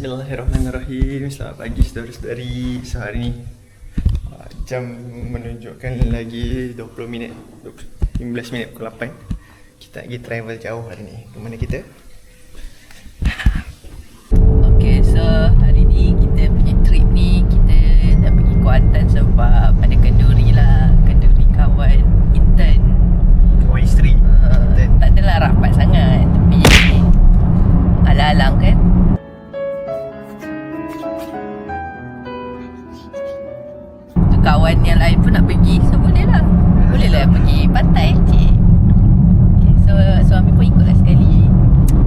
Bismillahirrahmanirrahim. Selamat pagi saudara-saudari. So hari ni jam menunjukkan lagi 20 minit 15 minit pukul 8. Kita nak pergi travel jauh hari ni. Ke mana kita? Okay, so hari ni kita punya trip ni kita nak pergi Kuantan sebab ada kenduri lah. Kenduri kawan intern. Kawan isteri intern. Tak adalah rapat sangat, tapi alang-alang kan. So, kawan yang lain pun nak pergi, so boleh lah. Boleh lah pergi pantai, cik. Okay, so suami pun ikutlah sekali.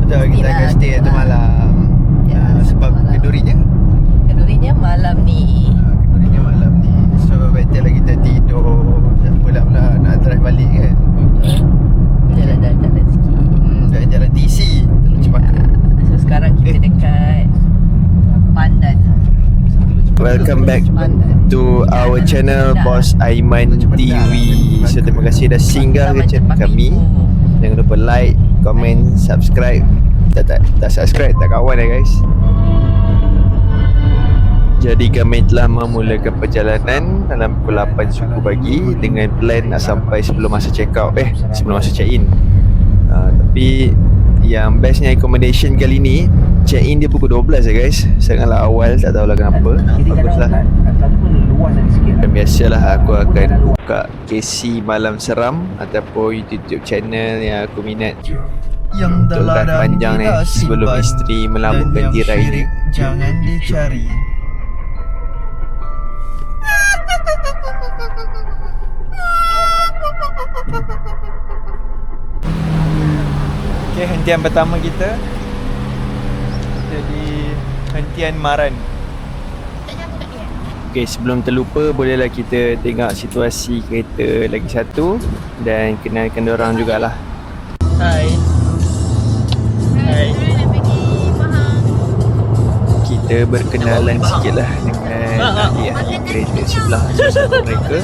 Betul, kita akan stay satu malam. Sebab kendurinya malam ni. Kendurinya malam ni. So better lah kita tidur. Pula nak drive balik kan. Jalan-jalan sikit. Jalan TC Teluk Chempaka. So sekarang kita dekat Pandan. Welcome back to our channel Boss Aiman TV. So terima kasih dah singgah ke channel kami. Jangan lupa like, comment, subscribe. Tak subscribe, tak kawan guys. Jadi kami telah memulakan perjalanan dalam pukul 8 suku pagi dengan plan nak sampai sebelum masa check out, sebelum masa check in. Tapi yang bestnya accommodation kali ni, check in dia pukul 12 guys. Sangatlah awal, tak tahulah kenapa. Baguslah. Dan biasalah aku akan buka KC Malam Seram ataupun YouTube channel yang aku minat untuk live panjang ni sebelum isteri melabuhkan tirai ni. Jangan dicari. Okay, hentian pertama kita jadi hentian Maran. Okay, sebelum terlupa bolehlah kita tengok situasi kereta lagi satu dan kenalkan diorang jugalah. Hai. Hai. Kita berkenalan sikit lah dengan ahli-ahli kereta sebelah mereka.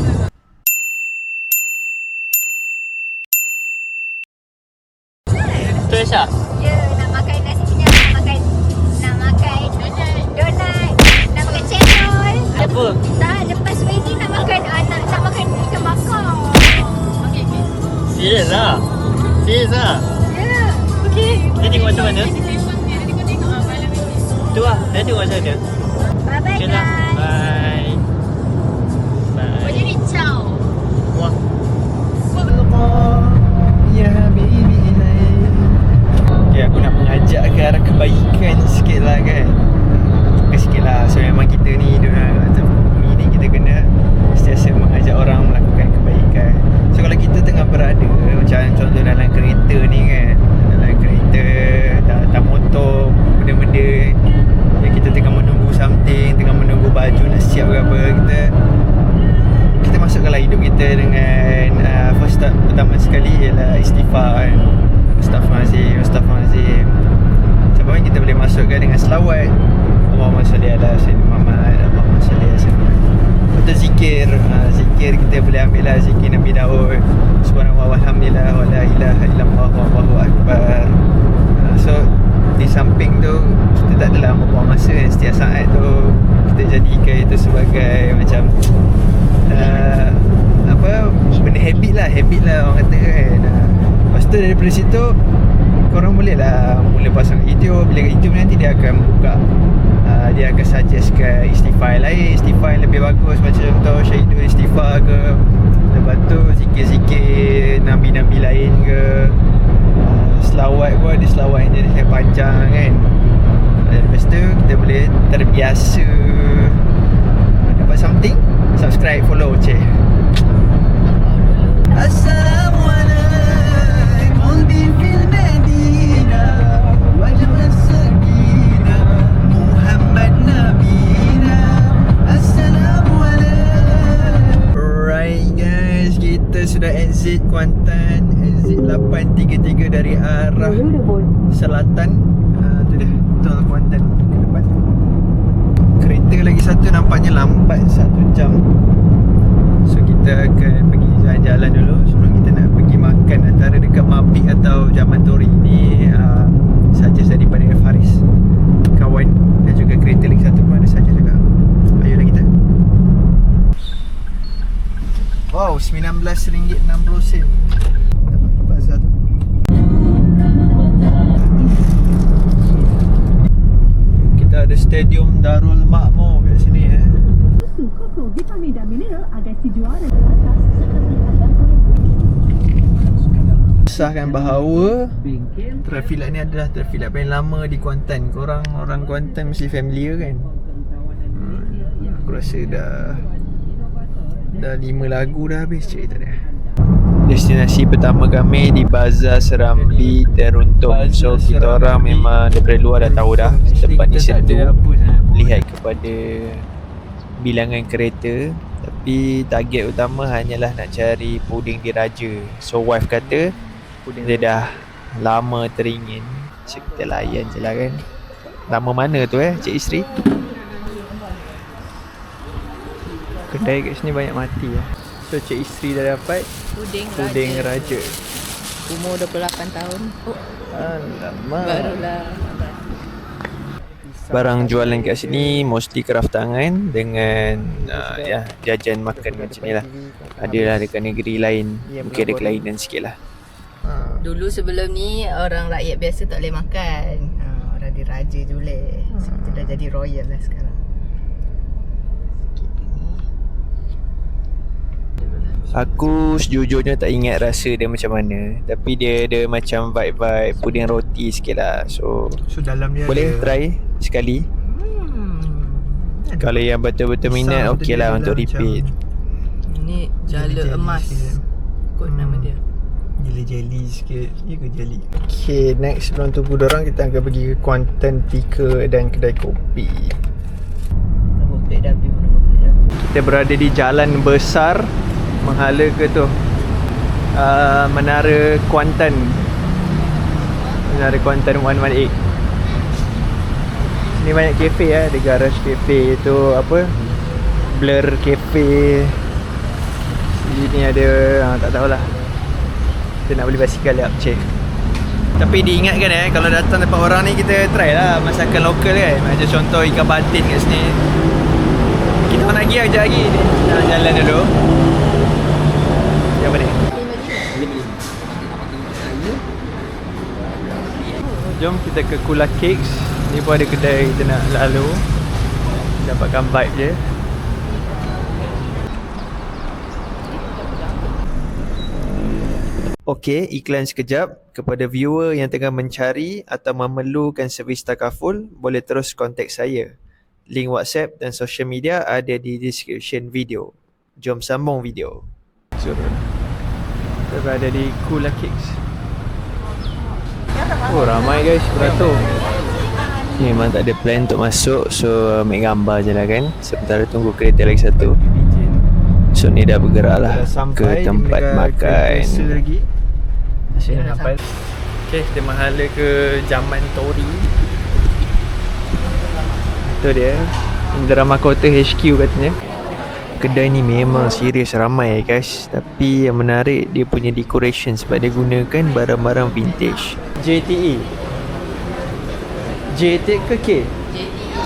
Aisyah? Ya, nak makan nasi kenyal, nak makan donat, nak makan cendol. Apa? Tak, lepas ni nak makan ikan bakar. Okay. Serius lah? Ya. Okay. Kita tengok macam mana? Tu lah, saya tengok macam mana. Bye-bye Okay lah. guys. Bye. Bye. Jadi ciao. Wah. Ya habibi ilai. Okay, aku nak mengajak ke arah kebaikan sikit lah kan. Bukan sikit lah. So memang kita ni dalam bumi ni kita kena sentiasa mengajak orang melakukan kebaikan. So kalau kita tengah berada macam contoh dalam kereta ni kan, dalam kereta, dalam motor, benda-benda yang kita tengah menunggu something, tengah menunggu baju nak siap ke apa, kita masukkanlah hidup kita dengan first step pertama sekali ialah istighfar kan. Astaghfirullahalazim. Sebab kita boleh masukkan dengan selawat Allahumma salli ala sayyidina Muhammad, Allahumma salli ala sayyidina Muhammad. Betul zikir, zikir kita boleh ambil lah zikir Nabi Daud, subhanallah walhamdulillah wa la ilaha illallah wallahu akbar. So di samping tu kita tak adalah membuang masa kan. Setiap saat tu kita jadikan itu sebagai macam benda habit lah orang kata kan. Lepas tu daripada situ korang boleh lah mula pasang YouTube. Bila kat YouTube nanti dia akan buka, dia akan suggestkan istighfar lain, istighfar yang lebih bagus macam contoh Syahidul Istighfar ke, lepas tu zikir-zikir Nabi-Nabi lain ke, selawat pun ada selawat yang jenis panjang kan. Lepas tu kita boleh terbiasa dapat something, subscribe, follow cik. Assalamualaikum fil Madinah wajib as-sakinah Muhammad Nabina. Assalamualaikum. Alright guys, kita sudah exit Kuantan, exit 833 dari arah selatan. Tu dia, tol Kuantan ke depan. Kereta lagi satu nampaknya lambat 1 jam. So kita akan pergi jalan-jalan dulu sebelum kita nak pergi makan antara dekat Mapik atau Jaman Tori ni. Suggest daripada Faris, kawan dan juga ke kereta lagi satu pun ada saja juga. Ayolah kita. Wow, RM19.60. Bazar tu. Kita ada Stadium Darul Makmur kat sini Susu kosong vitamin dan mineral agar si juara teratas seperti anda boleh. Sahkan bahawa Traffic Light ni adalah Traffic Light paling lama di Kuantan. Korang orang Kuantan mesti familiar kan? Aku rasa dah 5 lagu dah habis cerita dia. Destinasi pertama kami di Bazar Serambi Teruntung. So kita orang memang daripada luar dah tahu dah tempat ni sendu, lihat kepada bilangan kereta. Tapi target utama hanyalah nak cari puding diraja. So wife kata dia dah lama teringin, so kita layan je lah kan. Lama mana tu Cik Isri? Kedai kat sini banyak mati So Cik Isri dah dapat puding raja. Umur 28 tahun. Oh, alamak. barulah. Barang jualan kat sini mostly craft tangan dengan jajan makan macam ni lah. Adalah dekat negeri lain, mungkin ada kelainan sikit lah. Dulu sebelum ni orang rakyat biasa tak boleh makan. Orang diraja je boleh. So, kita dah jadi royal lah sekarang. Aku sejujurnya tak ingat rasa dia macam mana, tapi dia ada macam vibe-vibe puding roti sikit lah. So dalam dia boleh try sekali. Kalau yang betul-betul minat, okey lah untuk repeat. Ini jala emas kot nama dia. Jelly sikit. Ya ke jelly? Okay, next sebelum tunggu dorang, kita akan pergi ke Kuantan Tika dan kedai kopi. Nombor plate W. Kita berada di jalan besar menghala ke tu Menara Kuantan. Menara Kuantan 118. Sini banyak kafe ada garage cafe tu apa, Blur Cafe. Sini ada tak tahulah. Kita nak beli basikal liap cek. Tapi diingatkan kalau datang tempat orang ni, kita try lah masakan lokal kan. Macam contoh ikan batin kat sini. Kita nak pergi sekejap lagi ni. Nak jalan dulu. Apa ni? Jom kita ke Kula Cakes. Ni pun ada kedai kita nak lalu, dapatkan vibe je. Okey, iklan sekejap. Kepada viewer yang tengah mencari atau memerlukan servis takaful, boleh terus kontak saya. Link WhatsApp dan social media ada di description video. Jom sambung video. Kita berada di Kula Cakes. Oh, ramai guys, beratur. Ni memang tak ada plan untuk masuk, so ambil gambar je lah kan. Sementara tunggu kereta lagi satu. So ni dah bergerak lah ke tempat makan. Masih dah sampai. Okay, kita menghala ke Zaman Tori. Itu dia, Indra Mahkota HQ katanya. Kedai ni memang serius ramai guys. Tapi yang menarik dia punya decoration, sebab dia gunakan barang-barang vintage. JTE JTE ke K? JTE.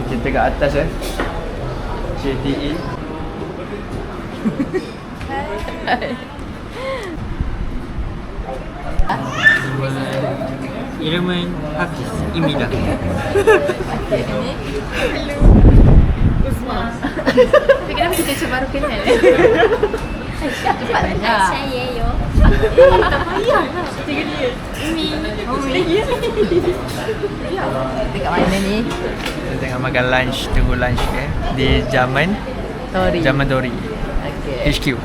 Kita kat atas JTE. Iraman Hafiz Imidah. Tapi kenapa kita macam baru kenal? Cepat lah. Saya yo. Tak payah lah. Umi. Dekat mana ni? Kita tengah makan lunch, tunggu lunch di Zaman Tori Okay. HQ.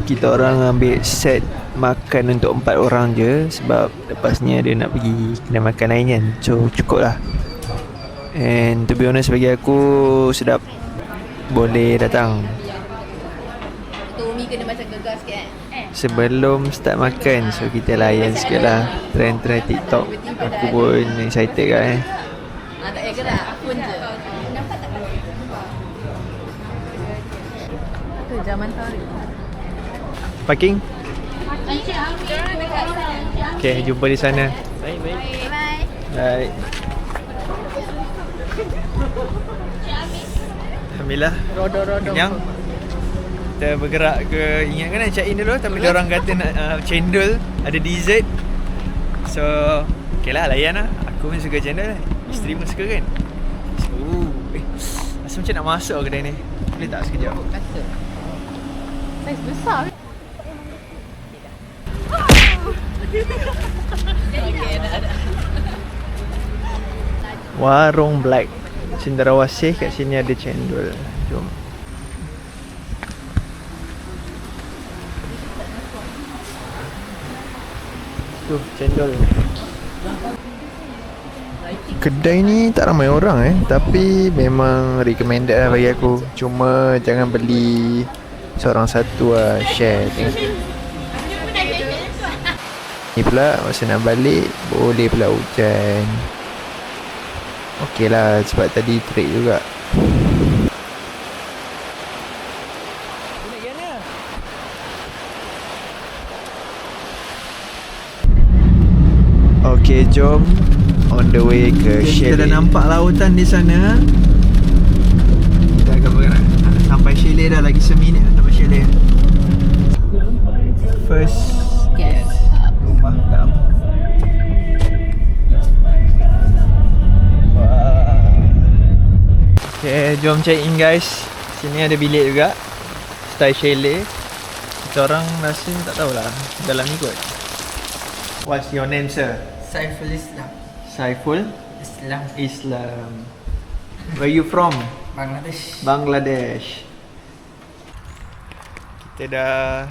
Kita orang ambil set makan untuk 4 orang je, sebab lepasnya dia nak pergi kedai makan lain kan. So cukup lah. And to be honest, bagi aku sedap. Boleh datang. Umi kena macam gegar sikit Sebelum start makan, so kita layan sikit lah trend-trend TikTok. Aku pun excited kan tak payah gerak, pun je. Nampak tak? Tu Zaman Tori. Parking? Okay, jumpa di sana. Bye. Bye. Alhamdulillah. Rodo-rodo. Kenyang. Kita bergerak ke, ingatkan nak check in dulu tapi dia orang kata nak cendol, ada dessert. So, okay lah, layan lah. Aku pun suka cendol lah. Isteri pun suka kan. So, rasa macam nak masuk kedai ni. Boleh tak sekejap? Kata. Saiz besar. Okay, dah. Warung Black Cenderawasih, kat sini ada cendol. Jom. Tuh, cendol. Kedai ni tak ramai orang tapi memang recommended lah bagi aku. Cuma jangan beli seorang satu lah, share tengok. Ni pula masa nak balik boleh pula hujan. Okey lah sebab tadi trek juga. Okey, jom on the way ke chalet. Kita dah nampak lautan di sana. Kita akan bergerak sampai chalet dah, lagi seminit sampai chalet. First Yes. rumah kamu. Okay, jom check in guys. Sini ada bilik juga, style chalet. Kita orang rasa tak tahulah, dalam ni kot. What's your name, sir? Saiful Islam. Saiful Islam. Islam. Where you from? Bangladesh. Bangladesh. Kita dah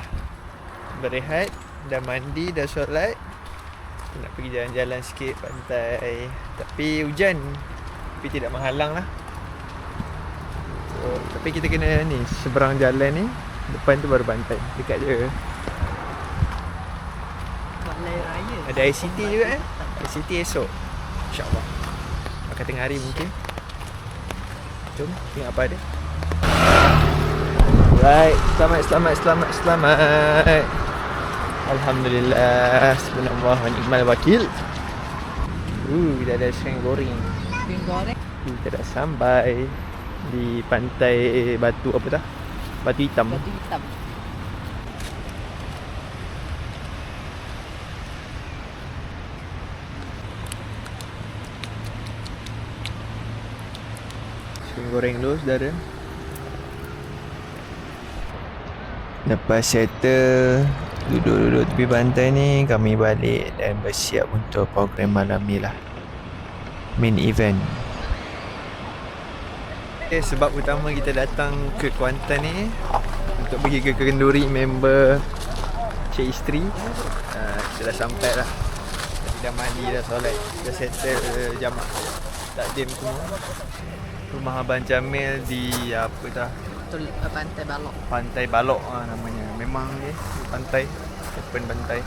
berehat, dah mandi, dah solat. Kita nak pergi jalan-jalan sikit pantai. Tapi hujan, tapi tidak menghalang lah. So, tapi kita kena ni, seberang jalan ni, depan tu baru pantai. Dekat je. Balai Raya. Ada ICT juga ICT esok, InsyaAllah. Makan tengah hari mungkin. Jom tengok apa ada. Right, selamat. Alhamdulillah, subhanallah wa ni'mal wakil. Kita ada ikan goreng. Ikan goreng. Kita dah sampai di pantai Batu apa dah? Batu Hitam. Batu hitam. Ikan goreng dulu saudara. Lepas settle, duduk-duduk tepi pantai ni, kami balik dan bersiap untuk program malam ni lah, main event. Okay, sebab utama kita datang ke Kuantan ni untuk pergi ke kenduri member Cik Isteri. Kita dah sampai lah. Tadi dah mandi, dah solat, dah settle jamak takdim semua. Rumah Abang Jamil di apa dah? Pantai Balok. Pantai Balok namanya. Memang ni pantai, open pantai.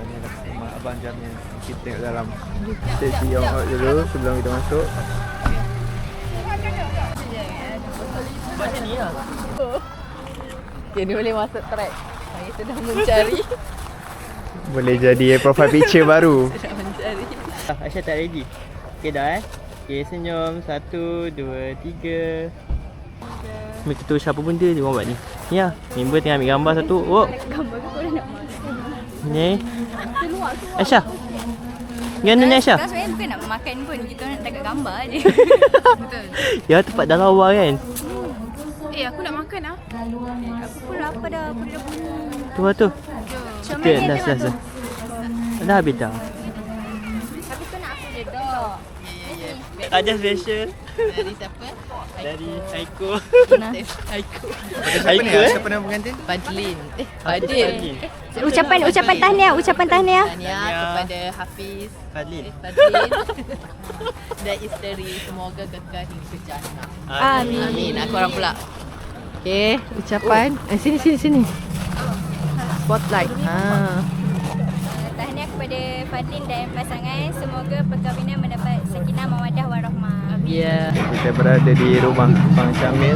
Ni lah rumah Abang Jamil. Kita tengok dalam. Kita see yang out dulu sebelum kita masuk. Macam ni lah. Okay, ni boleh masuk track. Saya sedang mencari. Boleh jadi profile picture baru. Sedang mencari. Aisyah tak ready. Okay dah Okay, senyum. 1, 2, 3. Kita siapa pun dia buat ni. Ni lah, member tengah ambil gambar satu. Oh. Gambar ke korang nak makan? Ni. Aisyah. Gana ni Aisyah. Kita sebenarnya bukan nak makan pun, kita nak dekat gambar je. Betul. Ya tempat dah lawa kan. Aku nak makan lah. Aku pun lapar dah, aku dah bunyi. Tu lah tu. Jom. Okay, dah. Dah habis dah. Tapi tu nak aku je dah. Ada special Dari siapa? dari Aiko. Aiko. Siapa ni? Siapa nama pengantin? Fadlin. Fadil. Ucapan tahniah. Tahniah kepada Hafiz. Fadlin. Fadlin. Dan isteri. Semoga kekal hingga jannah. Amin. Aku orang pula. Okay, ucapan. Sini. Spotlight. Tahniah kepada Fadlin dan pasangan. Semoga perkahwinan mendapat sakinah mawaddah warahmah. Ya. Kita berada di rumah Bang Syamil.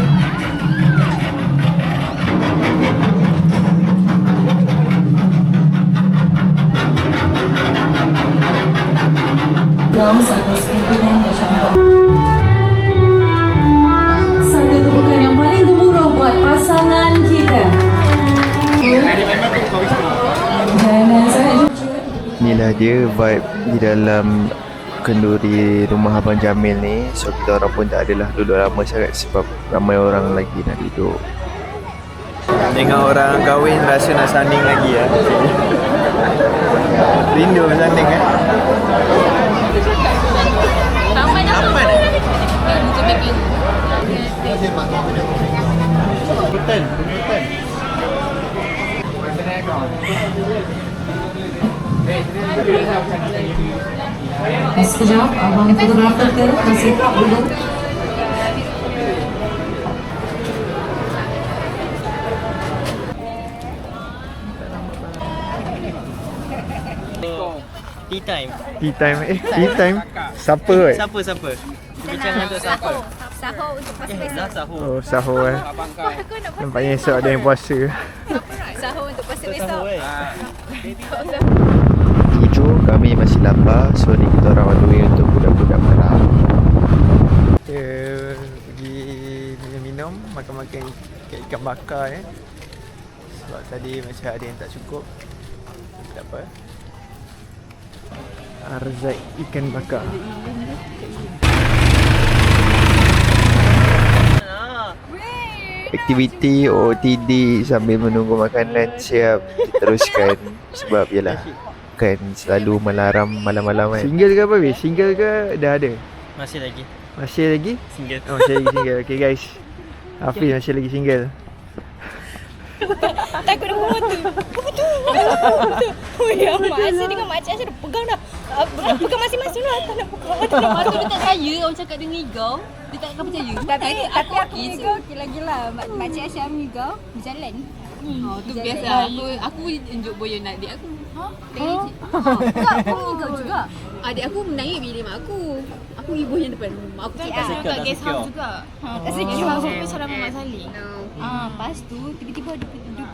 Now, Inilah dia vibe di dalam kenduri rumah Abang Jamil ni. So kita orang pun tak adalah duduk lama sangat sebab ramai orang lagi nak duduk. Tengok orang kahwin rasa nak sanding lagi ya. Rindu sanding eh. Aman. Betul. Sekejap, abang fotografer ke? Masih tak belum? Tea time. Tea time tea time. Siapa oi? Siapa? Bincang untuk siapa? Sahur untuk pas Dah sahur. Oh, sahur eh. Nampaknya esok ada yang puasa. Sahur untuk puasa besok. Sahur eh. 7 kami masih lapar. So ni kita orang on the way untuk budak-budak malam. Kita pergi minum, makan-makan ikan bakar sebab tadi macam ada yang tak cukup. Tak apa. Arzai ikan bakar. Aktiviti OOTD sambil menunggu makanan siap diteruskan sebab yalah kan selalu melarang malam-malam kan. Single ke apa weh? Single ke dah ada? Masih lagi. Masih lagi? Single. Oh, masih lagi single. Okay guys. Hafiz masih lagi single. Takut nak motor. Oh ya, mak Asyik dengan makcik Asyik dah pegang dah. Pegang masing-masing lah. Tak nak pegang. Lepas tu dia tak percaya orang cakap dia ngigau. Dia tak akan percaya. Tapi aku migau gila-gila. Makcik Asyik migau berjalan. Oh, tu biasa. Aku tunjuk boyan adik aku. Enggak, aku migau juga. Adik aku menangis bila mak aku. Aku ibu yang depan. Mak aku cakap kat guest house juga. Tak Guest secure. house tu salam Mak Saleh. Lepas tu tiba-tiba ada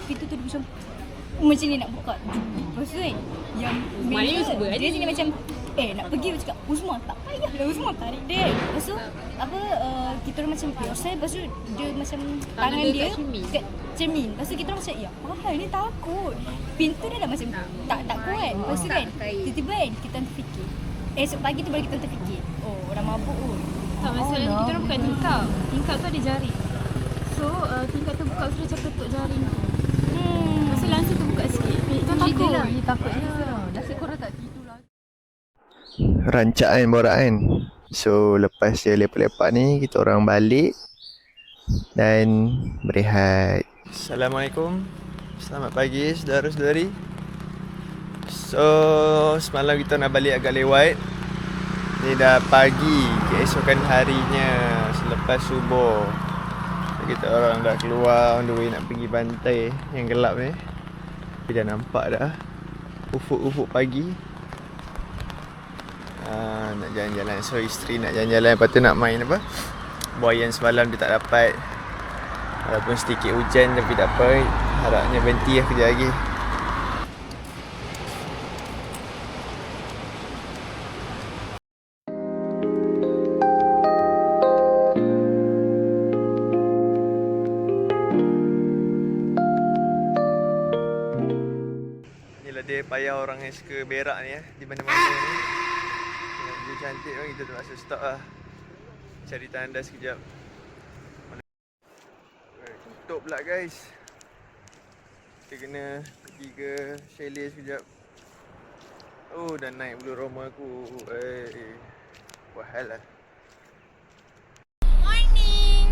pintu tu dia macam macam ni nak buka. Lepas tu kan yang Maknanya main cuba, dia sini macam nak pergi dia cakap Uzma tak payah lah Uzma tarik dia. Lepas tu apa kita orang macam biasa. Lepas tu dia macam tangan dia dia kat cermin. kat cermin. Lepas tu kita orang macam ya apa ni takut. Pintu dia dah macam tak kuat. Lepas tu kan tiba-tiba kan kita terfikir. Esok pagi tu baru kita terfikir. Oh orang mabuk pun. Tak, masalah kita orang bukan tingkap. Tingkap tu ada jaring. So tingkap tu buka sudah macam ketuk jaring tu. Lepas tu langsung tu buka sikit. Kita takut. Takutnya nasib korang tak tidur lah. Rancaan borakan. So lepas dia lepak-lepak ni kita orang balik dan berehat. Assalamualaikum. Selamat pagi saudara-saudari. So semalam kita nak balik agak lewat. Ni dah pagi keesokan harinya selepas subuh. Kita orang dah keluar on the way nak pergi pantai yang gelap ni. Tapi dah nampak dah ufuk-ufuk pagi. Nak jalan-jalan. So isteri nak jalan-jalan. Lepas tu nak main apa, buayan semalam dia tak dapat. Walaupun sedikit hujan tapi tak apa. Harapnya berhenti lah kejap lagi. Inilah dia payah orang yang suka berak ni di mana-mana ni. Tengok dia cantik pun kita terpaksa stop lah. Cari tandas sekejap. Tutup pula guys. Kita kena pergi ke chalet sekejap. Oh dah naik bulu roma aku. Buat hal lah.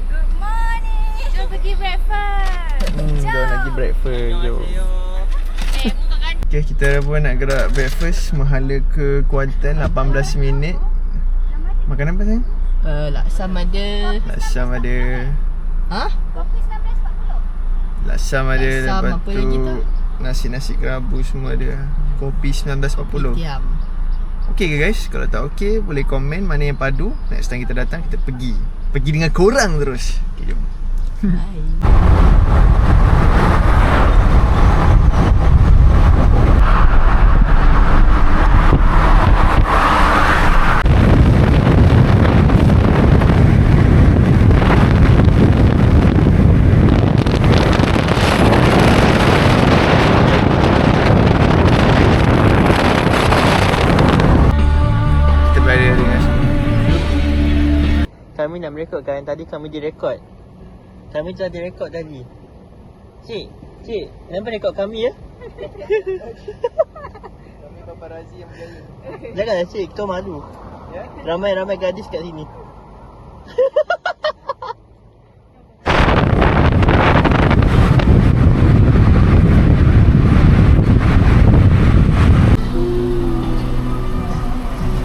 Good morning. Jom pergi breakfast. Jom lagi breakfast. Jom. Okay, kita pun nak gerak breakfast. Mahala ke Kuantan 18 minit. Makan apa sayang? Laksam ada. Laksam ada. Ha? Kopi 1940. Laksam ada. Laksam, Lepas apa tu lagi tu? nasi-nasi kerabu semua ada. Kopi 1940. Diam. Okey ke guys? Kalau tak okey boleh komen mana yang padu. Next time kita datang kita pergi. Pergi dengan korang terus. Okay, jom. kami nak merekod kan. Tadi kami direkod. Kami telah direkod tadi. Cik, kenapa rekod kami ya? Kami paparazzi yang berjaya. Janganlah cik, kau malu. Ya? Ramai-ramai gadis kat sini.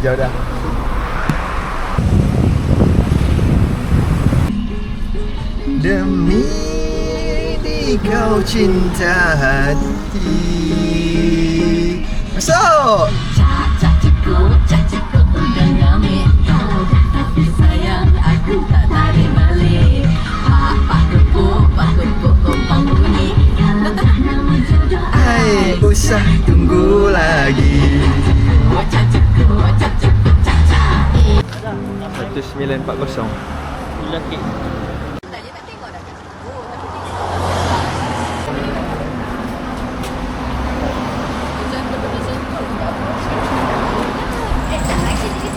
Jauh dah. Demi di kau cinta hati. Masuk! Sayang aku tak tarik balik. Pak kepuk kompang bunyi. Hai, usah tunggu lagi. 1940. Gula kek.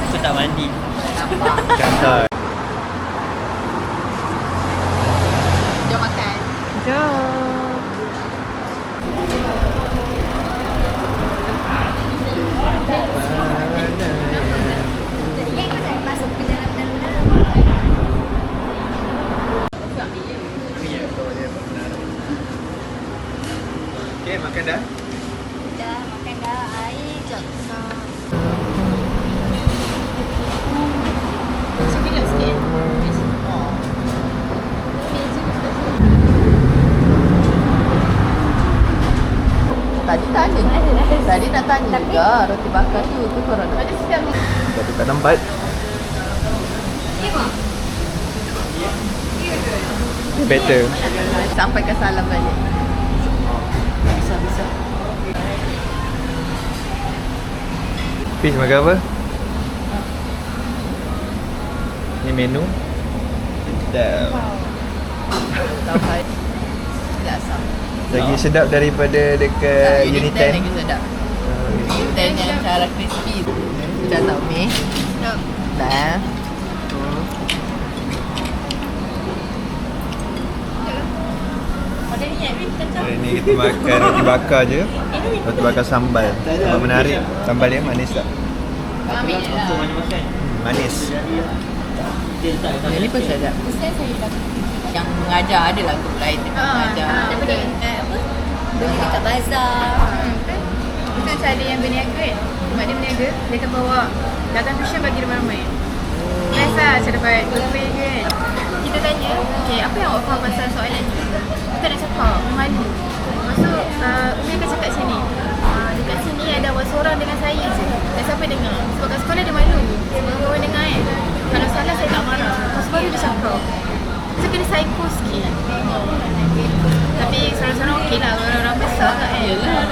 Aku tak mandi. Cantik. Jom makan. Okay, makan dah. Dah makan dah. Air jap. Sekejap sikit. Tadi nak tanya juga roti bakar tu korang nak. Tapi tak nampak. Better. Sampai ke salam balik. Bisa. Fish makan apa? Ni menu. Sedap. Sampai. Tak asam. Lagi sedap daripada dekat Unit 10. Lagi sedap. Unit 10 yang cara crispy tu. Macam tak mi? Dah. Hari ni kita makan roti bakar je. Roti bakar sambal. Sambal menarik. Sambal dia manis tak? Manis. Yang ni pun sedap. Yang mengajar ada lah group lain tengah mengajar. Daripada beli dekat bazar. Itu macam ada yang berniaga kan. Mak dia berniaga, dia akan bawa datang tuition bagi ramai-ramai. Best lah macam dapat giveaway kan. Kita tanya, okay, apa yang awak faham pasal soalan ni? Kita nak cakap, malu. Lepas tu, Umi akan cakap sini. Dekat sini ada awak seorang dengan saya je. Dan siapa dengar? Sebab kat sekolah dia malu. Sebab kawan dengar kan. Kalau salah saya tak marah. Lepas baru dia cakap. Macam kena psycho sikit. Tapi seorang-seorang okey lah. Orang-orang besar kan. Yalah.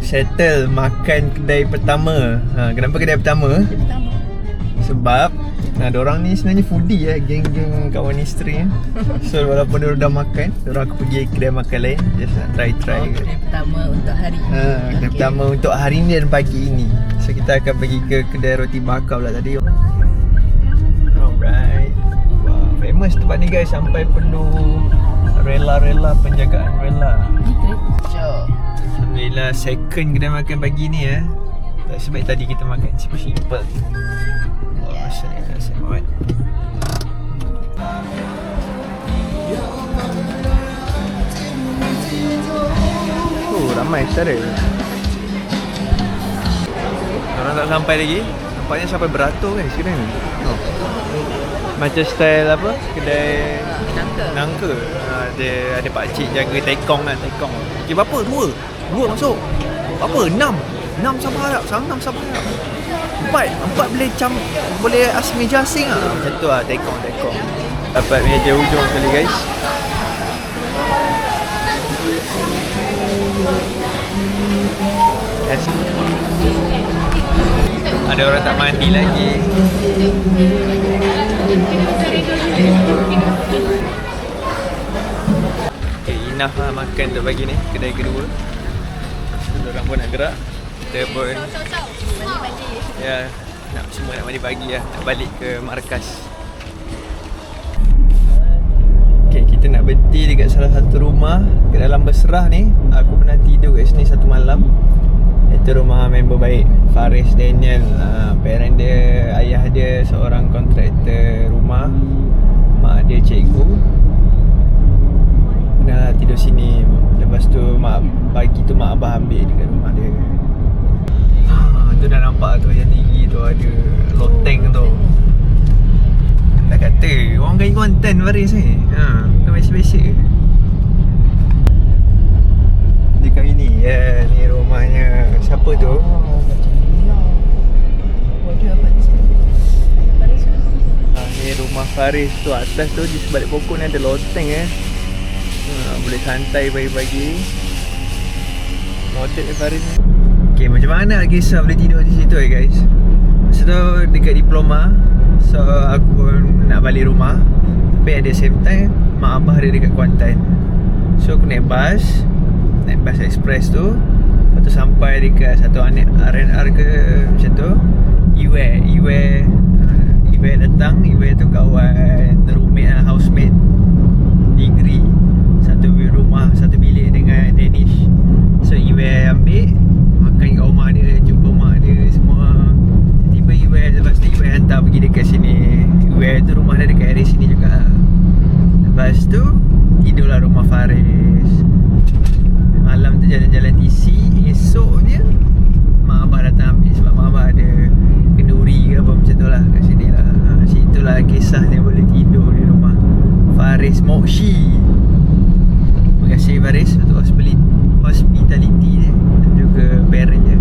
Settle makan kedai pertama. Kenapa kedai pertama? Sebab diorang ni sebenarnya foodie geng-geng kawan isteri. So walaupun diorang dah makan, diorang aku pergi kedai makan lain. Just nak try Kedai pertama untuk hari ni. kedai pertama untuk hari ni dan pagi ini. So kita akan pergi ke kedai roti bakar pula tadi. Alright. Wow, famous tempat ni guys, sampai perlu rela-rela penjagaan rela. Jom. Alhamdulillah second kedai makan pagi ni tak sebaik tadi kita makan simple. Masyaallah. Ramai cara. Orang tak sampai lagi. Nampaknya sampai beratur kan sekarang ni. Macam style apa? Kedai nangka. Ada pakcik jaga tekong lah, tekong. Okay, berapa? Dua masuk. Berapa? 6 sabar harap. 6 sabar harap. 4 boleh ask meja asing lah. Macam tu lah, tekong. Dapat meja hujung sekali guys. Yes. Ada orang tak mandi lagi. Okay, enough lah makan untuk pagi ni. Kedai kedua. Orang pun nak gerak. Kita pun Ya, semua nak mandi pagi lah. Nak balik ke markas. Okay, kita nak berhenti dekat salah satu rumah ke dalam Besrah ni. Aku pernah tidur kat sini satu malam. Itu rumah member baik Faris Daniel. Parent dia, ayah dia seorang kontraktor rumah, mak dia cikgu. Pernah tidur sini. Lepas tu pagi tu mak abah ambil dekat rumah dia. Tu dah nampak tu yang tinggi tu ada loteng tu. Dah kata orang gaya konten Faris ni. Bukan biasa-biasa. Dekat ini ya, ni rumahnya siapa tu? Ni rumah Faris tu, atas tu di sebalik pokok ni ada loteng boleh santai pagi-pagi. Model ni Faris ni. Okay, macam mana nak kisah boleh tidur di situ guys. Masa tu dekat diploma, so aku pun nak balik rumah. Tapi at the same time mak abah dia dekat Kuantan. So aku naik bus express tu. Lepas tu sampai dekat satu R&R ke macam tu. Iwe datang. Iwe tu kawan roommate lah, housemate degree. Satu rumah, satu bilik dengan Danish. So Iwe ambil, makan kat rumah dia, jumpa mak dia semua. Tiba Iwe, lepas tu Iwe hantar pergi dekat sini. Iwe tu rumah dia dekat area sini juga. Lepas tu tidurlah rumah Faris. Malam tu jalan-jalan TC. Esoknya mak abah datang ambil sebab mak abah ada kenduri ke apa macam tu lah kat sini lah. Situlah kisahnya boleh tidur di rumah Faris Mokshi. Terima kasih Faris untuk hospitality dia dan juga parent dia,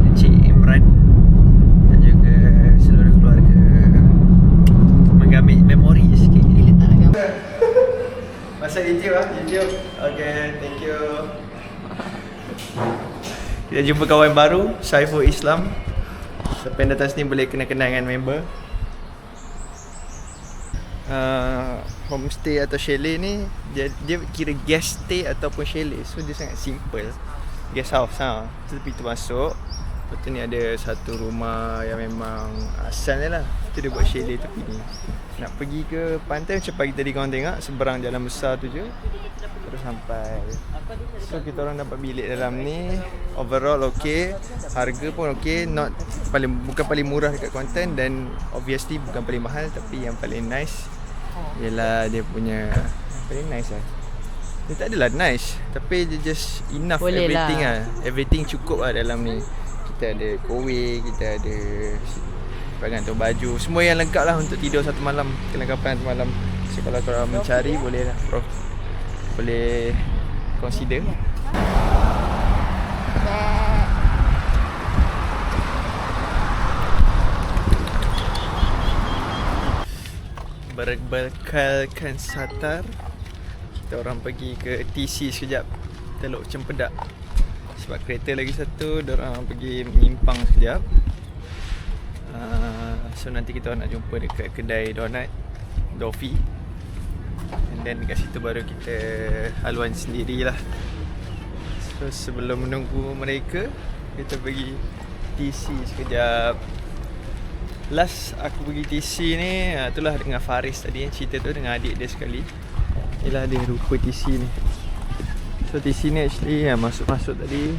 Encik Imran, dan juga seluruh keluarga. Mengambil memori sikit. Masa YouTube lah, YouTube. Okay, thank you. Kita jumpa kawan baru, Saiful Islam. Siapa yang datang sini boleh kenal-kenal dengan member. Homestay atau chalet ni dia kira guest stay ataupun chalet. So dia sangat simple. Guest house ha. So pintu masuk. Lepas tu ni ada satu rumah yang memang asalnya lah. Tu dia buat chalet tepi ni. Nak pergi ke pantai macam pagi tadi korang tengok, seberang jalan besar tu je terus sampai. So kita orang dapat bilik dalam ni. Overall okay, harga pun okay, bukan paling murah dekat Kuantan. Dan obviously bukan paling mahal, tapi yang paling nice ialah dia punya paling nice lah. Dia tak adalah nice, tapi dia just enough. Boleh everything lah. Everything cukup lah dalam ni. Kita ada kowe, kita ada gantung baju, semua yang lengkap lah untuk tidur satu malam, kelengkapan satu malam. So kalau korang mencari boleh lah, boleh consider. Berbekalkan satar, kita orang pergi ke TC sekejap, Teluk Cempedak. Sebab kereta lagi satu, diorang pergi menyimpang sekejap. So nanti kita nak jumpa dekat kedai donut Dofi. And then dekat situ baru kita haluan sendirilah. So sebelum menunggu mereka, kita pergi TC sekejap. Last aku pergi TC ni, itulah dengan Faris tadi, cerita tu dengan adik dia sekali. Inilah dia rupa TC ni. So TC ni actually masuk-masuk tadi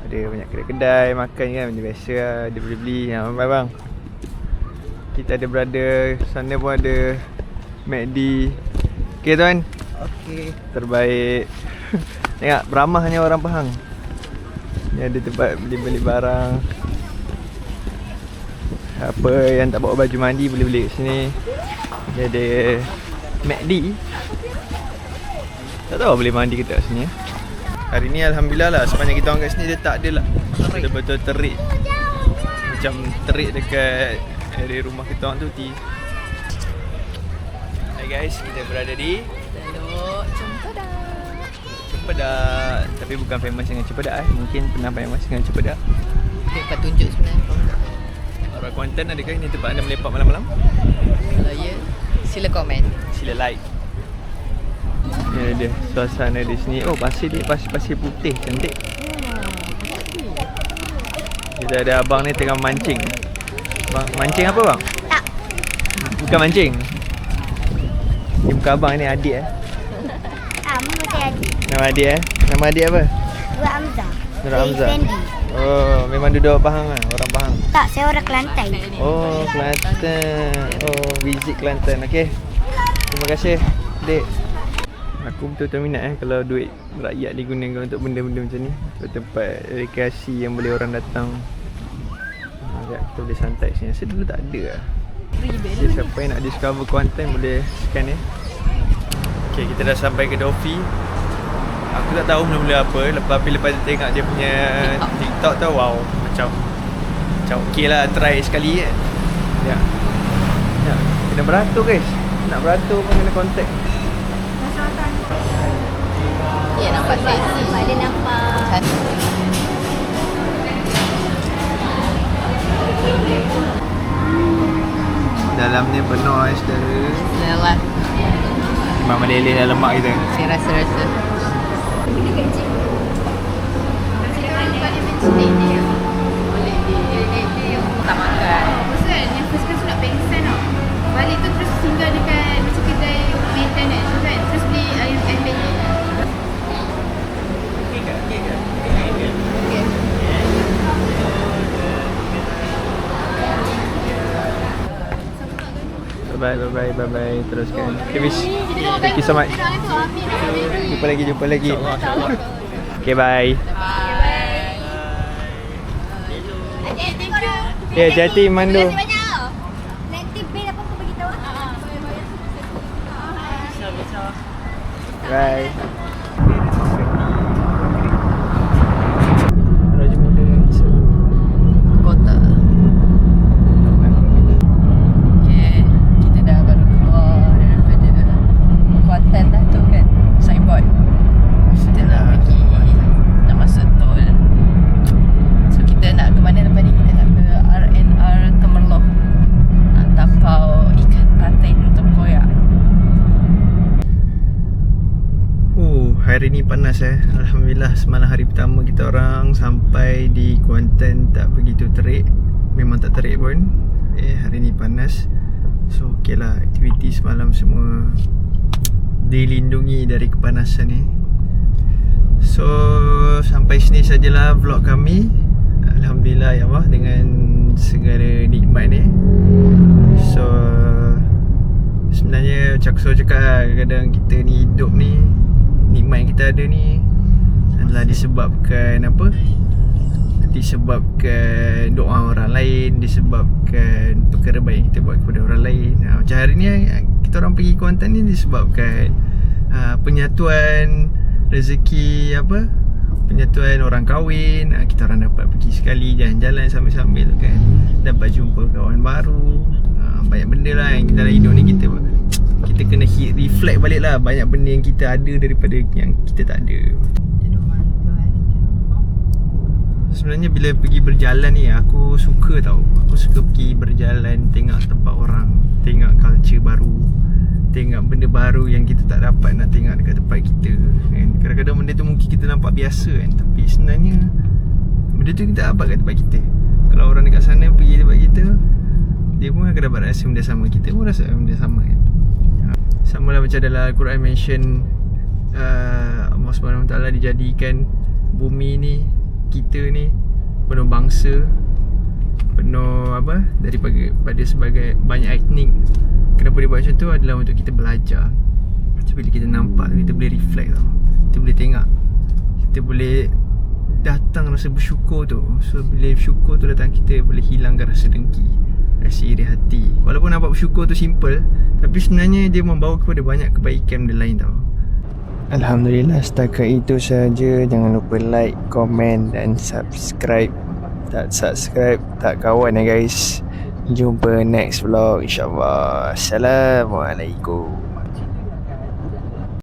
ada banyak kedai-kedai makan kan, macam biasa lah, dia boleh beli. Bang, kita ada brother, sana pun ada McD. Okay tuan? Okay, terbaik. Tengok, beramahnya orang Pahang. Ni ada tempat beli barang. Apa yang tak bawa baju mandi boleh beli kat sini. Dia ada McD. Tak tahu boleh mandi ke tak sini. Hari ni alhamdulillah lah, sepanjang kita orang kat sini dia tak ada lah. Dia betul terik. Macam terik dekat area rumah kita orang tu. Hai guys, kita berada di Teluk Cempedak. Tapi bukan famous dengan Cempedak Mungkin pernah famous dengan Cempedak. Tempat tunjuk sebenarnya. Orang Kuantan, adakah ini tempat anda melepak malam-malam? Kalau ya, sila komen. Sila like. Ni dia suasana di sini. Oh, pasir dia pasir putih, cantik. Kita ada abang ni tengah mancing. Bang, mancing apa bang? Tak. Bukan mancing. Ni bukan abang ni, adik Nama saya Adik. Nama adik Nama adik apa? Dua Hamzah. Nur Hamzah. Fendi. Oh, memang duduk Pahang lah, orang Pahang. Tak, saya orang Kelantan. Oh, Kelantan. Oh, visit Kelantan. Okey. Terima kasih, Dek. Aku betul-betul minat kalau duit rakyat digunakan untuk benda-benda macam ni. Tempat rekreasi yang boleh orang datang. Kita boleh santai sini. Rasa dulu tak ada lah. Siapa yang nak discover Kuantan boleh scan ya. Okay, kita dah sampai ke Dofi. Aku tak tahu mula-mula apa. Lepas tengok dia punya TikTok tu, wow, macam okey lah, try sekali kan. Ya. Kena beratur guys. Nak beratur pun kena contact. Ya, nampak seksi. Ada nampak. Dalam ni penuh saudara. Lelah. Memang meleleh dalam lemak kita. Saya rasa-rasa. Tak makan. Bosan yang first class tu nak pengsan tau. Balik tu terus singgah dekat macam kedai maintenance tu kan. Terus beli air penyet. Bye. Teruskan. Okay, wish. Thank you so much. Jumpa lagi. Okay, bye. Ya, hati-hati Mandu. Nanti bil apa-apa bagi tahu. Bye. Raja Muda Kota. Okay, kita dah baru keluar daripada Kuantan lah tu kan, signboard. Kita nak pergi, nak masuk tol. So kita nak ke mana lepas ni? Kita nak ke RNR Temerloh, nak tapau ikan patin tempoyak. Hari ni panas Alhamdulillah, semalam hari pertama kita orang sampai di Kuantan tak begitu terik. Memang tak terik pun. Hari ni panas. So okey lah, aktiviti semalam semua dilindungi dari kepanasan ni. So sampai sini sajalah vlog kami. Alhamdulillah ya Allah dengan segala nikmat ni. So sebenarnya macam aku selalu cakap lah, kadang-kadang kita ni hidup ni, nikmat yang kita ada ni adalah disebabkan apa? Disebabkan doa orang lain, disebabkan perkara baik yang kita buat kepada orang lain. Macam hari ni kita orang pergi Kuantan ni disebabkan penyatuan rezeki apa? Penyatuan orang kahwin. Kita orang dapat pergi sekali jalan-jalan sambil-sambil kan. Dapat jumpa kawan baru. Banyak benda lah yang dalam hidup ni kita kena reflect balik lah. Banyak benda yang kita ada daripada yang kita tak ada. Sebenarnya bila pergi berjalan ni aku suka tau. Aku suka pergi berjalan, tengok tempat orang, tengok culture baru, tengok benda baru yang kita tak dapat nak tengok dekat tempat kita kan. Kadang-kadang benda tu mungkin kita nampak biasa kan, tapi sebenarnya benda tu kita dapat kat tempat kita. Kalau orang dekat sana pergi tempat kita, dia pun akan dapat rasa benda sama, kita pun rasa benda sama kan. Sama lah macam dalam Al-Quran mention Allah SWT dijadikan bumi ni, kita ni penuh bangsa, penuh apa, daripada sebagai banyak etnik. Kenapa dia buat macam tu adalah untuk kita belajar. So bila kita nampak, kita boleh reflect tau. Kita boleh tengok, kita boleh datang rasa bersyukur tu. So bila syukur tu datang, kita boleh hilangkan rasa dengki, rasa iri hati. Walaupun nampak bersyukur tu simple, tapi sebenarnya dia membawa kepada banyak kebaikan benda lain tau. Alhamdulillah, setakat itu saja. Jangan lupa like, komen dan subscribe. Tak subscribe tak kawan ya guys. Jumpa next vlog insyaAllah. Assalamualaikum.